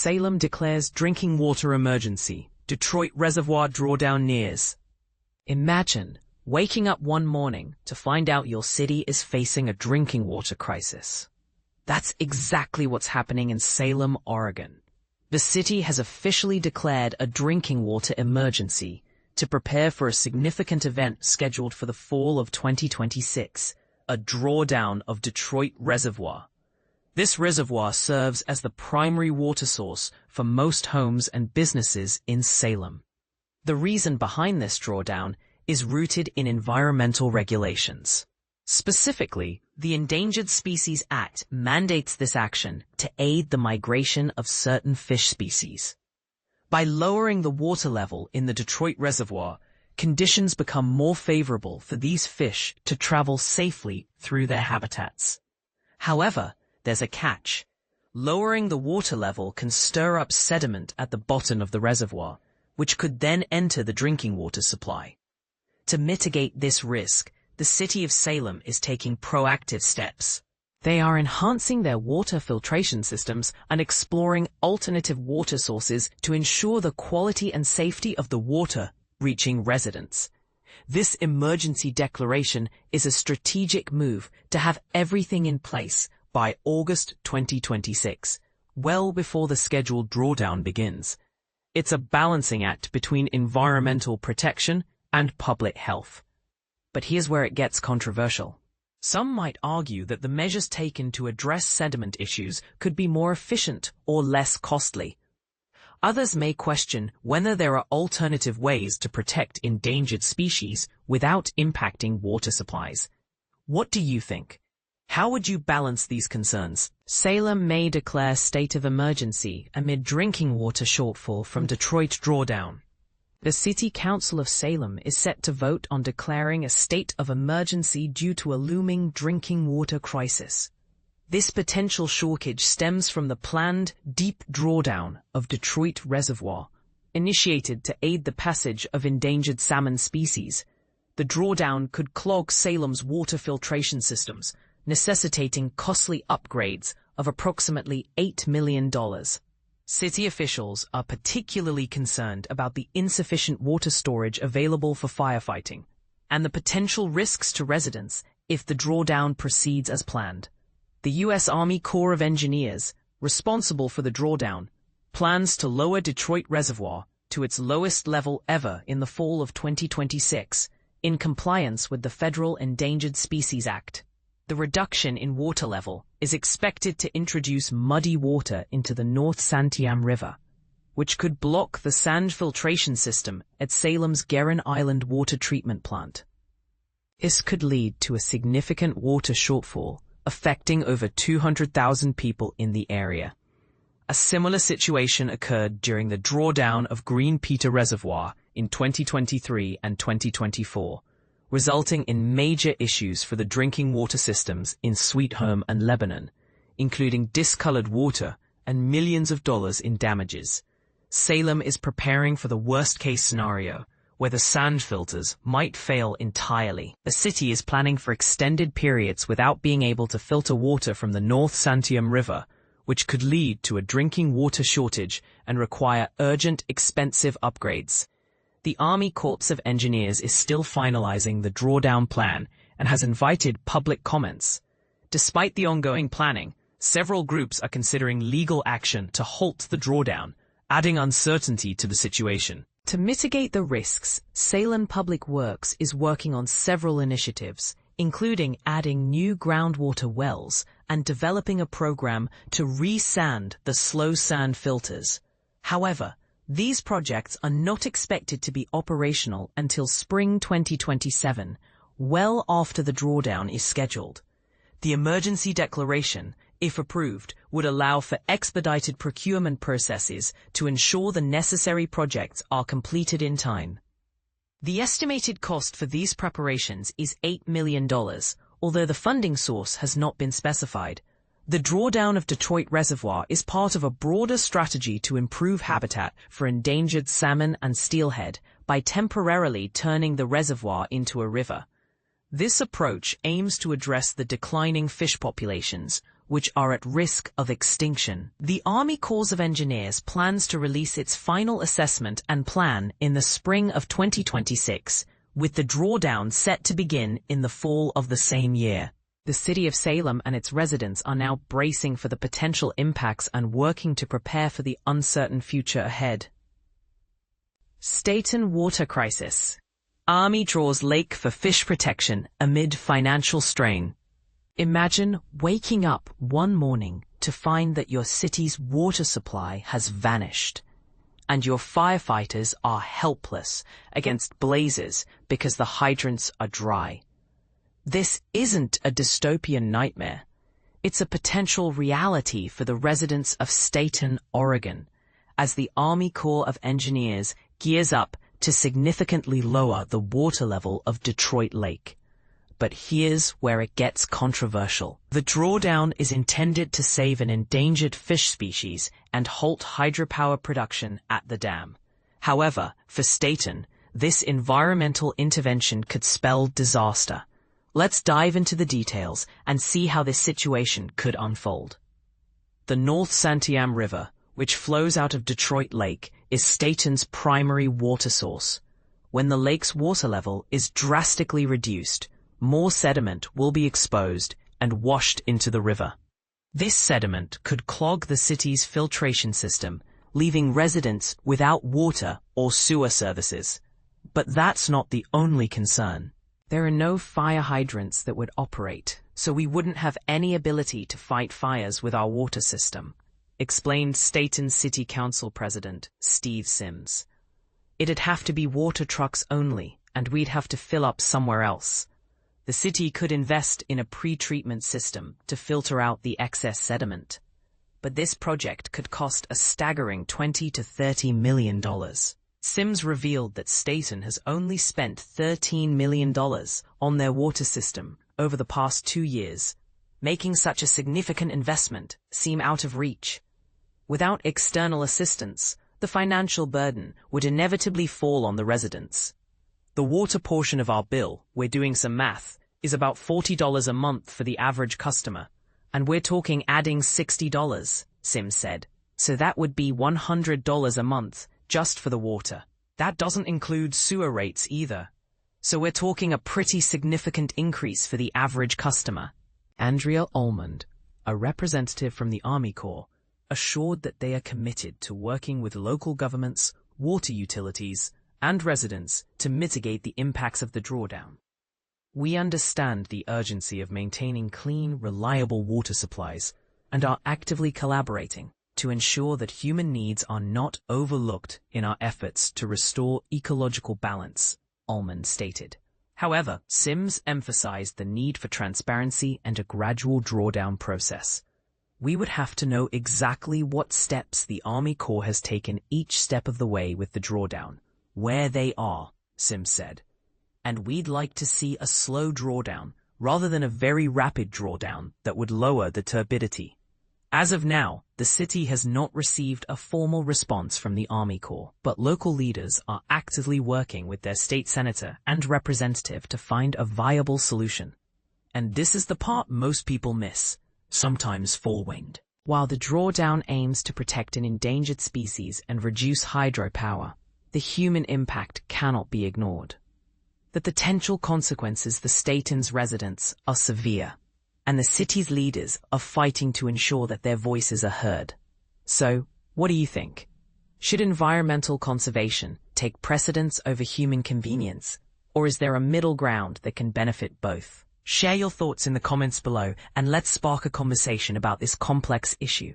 Salem declares drinking water emergency. Detroit Reservoir Drawdown nears. Imagine waking up one morning to find out your city is facing a drinking water crisis. That's exactly what's happening in Salem, Oregon. The city has officially declared a drinking water emergency to prepare for a significant event scheduled for the fall of 2026, a drawdown of Detroit Reservoir. This reservoir serves as the primary water source for most homes and businesses in Salem. The reason behind this drawdown is rooted in environmental regulations. Specifically, the Endangered Species Act mandates this action to aid the migration of certain fish species. By lowering the water level in the Detroit Reservoir, conditions become more favorable for these fish to travel safely through their habitats. However, there's a catch. Lowering the water level can stir up sediment at the bottom of the reservoir, which could then enter the drinking water supply. To mitigate this risk, the city of Salem is taking proactive steps. They are enhancing their water filtration systems and exploring alternative water sources to ensure the quality and safety of the water reaching residents. This emergency declaration is a strategic move to have everything in place by August 2026, well before the scheduled drawdown begins. It's a balancing act between environmental protection and public health. But here's where it gets controversial. Some might argue that the measures taken to address sediment issues could be more efficient or less costly. Others may question whether there are alternative ways to protect endangered species without impacting water supplies. What do you think? How would you balance these concerns? Salem may declare state of emergency amid drinking water shortfall from Detroit Drawdown. The City Council of Salem is set to vote on declaring a state of emergency due to a looming drinking water crisis. This potential shortage stems from the planned deep drawdown of Detroit Reservoir, initiated to aid the passage of endangered salmon species. The drawdown could clog Salem's water filtration systems, necessitating costly upgrades of approximately $8 million. City officials are particularly concerned about the insufficient water storage available for firefighting and the potential risks to residents if the drawdown proceeds as planned. The U.S. Army Corps of Engineers, responsible for the drawdown, plans to lower Detroit Reservoir to its lowest level ever in the fall of 2026, in compliance with the federal Endangered Species Act. The reduction in water level is expected to introduce muddy water into the North Santiam River, which could block the sand filtration system at Salem's Guerin Island water treatment plant. This could lead to a significant water shortfall, affecting over 200,000 people in the area. A similar situation occurred during the drawdown of Green Peter Reservoir in 2023 and 2024. Resulting in major issues for the drinking water systems in Sweet Home and Lebanon, including discolored water and millions of dollars in damages. Salem is preparing for the worst-case scenario, where the sand filters might fail entirely. The city is planning for extended periods without being able to filter water from the North Santiam River, which could lead to a drinking water shortage and require urgent, expensive upgrades. The Army Corps of Engineers is still finalizing the drawdown plan and has invited public comments. Despite the ongoing planning, several groups are considering legal action to halt the drawdown, adding uncertainty to the situation. To mitigate the risks, Salem Public Works is working on several initiatives, including adding new groundwater wells and developing a program to re-sand the slow sand filters. However, these projects are not expected to be operational until spring 2027, well after the drawdown is scheduled. The emergency declaration, if approved, would allow for expedited procurement processes to ensure the necessary projects are completed in time. The estimated cost for these preparations is $8 million, although the funding source has not been specified. The drawdown of Detroit Reservoir is part of a broader strategy to improve habitat for endangered salmon and steelhead by temporarily turning the reservoir into a river. This approach aims to address the declining fish populations which are at risk of extinction. The Army Corps of Engineers plans to release its final assessment and plan in the spring of 2026, with the drawdown set to begin in the fall of the same year. The city of Salem and its residents are now bracing for the potential impacts and working to prepare for the uncertain future ahead. Stayton water crisis. Army draws lake for fish protection amid financial strain. Imagine waking up one morning to find that your city's water supply has vanished, and your firefighters are helpless against blazes because the hydrants are dry. This isn't a dystopian nightmare. It's a potential reality for the residents of Stayton, Oregon, as the Army Corps of Engineers gears up to significantly lower the water level of Detroit Lake. But here's where it gets controversial. The drawdown is intended to save an endangered fish species and halt hydropower production at the dam. However, for Stayton, this environmental intervention could spell disaster. Let's dive into the details and see how this situation could unfold. The North Santiam River, which flows out of Detroit Lake, is Stayton's primary water source. When the lake's water level is drastically reduced, more sediment will be exposed and washed into the river. This sediment could clog the city's filtration system, leaving residents without water or sewer services. But that's not the only concern. There are no fire hydrants that would operate, so we wouldn't have any ability to fight fires with our water system, explained Stayton City Council President Steve Sims. It'd have to be water trucks only, and we'd have to fill up somewhere else. The city could invest in a pre-treatment system to filter out the excess sediment. But this project could cost a staggering $20 to $30 million. Sims revealed that Stayton has only spent $13 million on their water system over the past 2 years, making such a significant investment seem out of reach. Without external assistance, the financial burden would inevitably fall on the residents. The water portion of our bill, we're doing some math, is about $40 a month for the average customer, and we're talking adding $60, Sims said. So that would be $100 a month just for the water. That doesn't include sewer rates either. So we're talking a pretty significant increase for the average customer. Andrea Almond, a representative from the Army Corps, assured that they are committed to working with local governments, water utilities, and residents to mitigate the impacts of the drawdown. We understand the urgency of maintaining clean, reliable water supplies and are actively collaborating to ensure that human needs are not overlooked in our efforts to restore ecological balance, Almond stated. However, Sims emphasized the need for transparency and a gradual drawdown process. We would have to know exactly what steps the Army Corps has taken each step of the way with the drawdown, where they are, Sims said. And we'd like to see a slow drawdown rather than a very rapid drawdown that would lower the turbidity. As of now, the city has not received a formal response from the Army Corps, but local leaders are actively working with their state senator and representative to find a viable solution. And this is the part most people miss, sometimes forewarned. While the drawdown aims to protect an endangered species and reduce hydropower, the human impact cannot be ignored. The potential consequences for Stayton's residents are severe, and the city's leaders are fighting to ensure that their voices are heard. So, what do you think? Should environmental conservation take precedence over human convenience, or is there a middle ground that can benefit both? Share your thoughts in the comments below, and let's spark a conversation about this complex issue.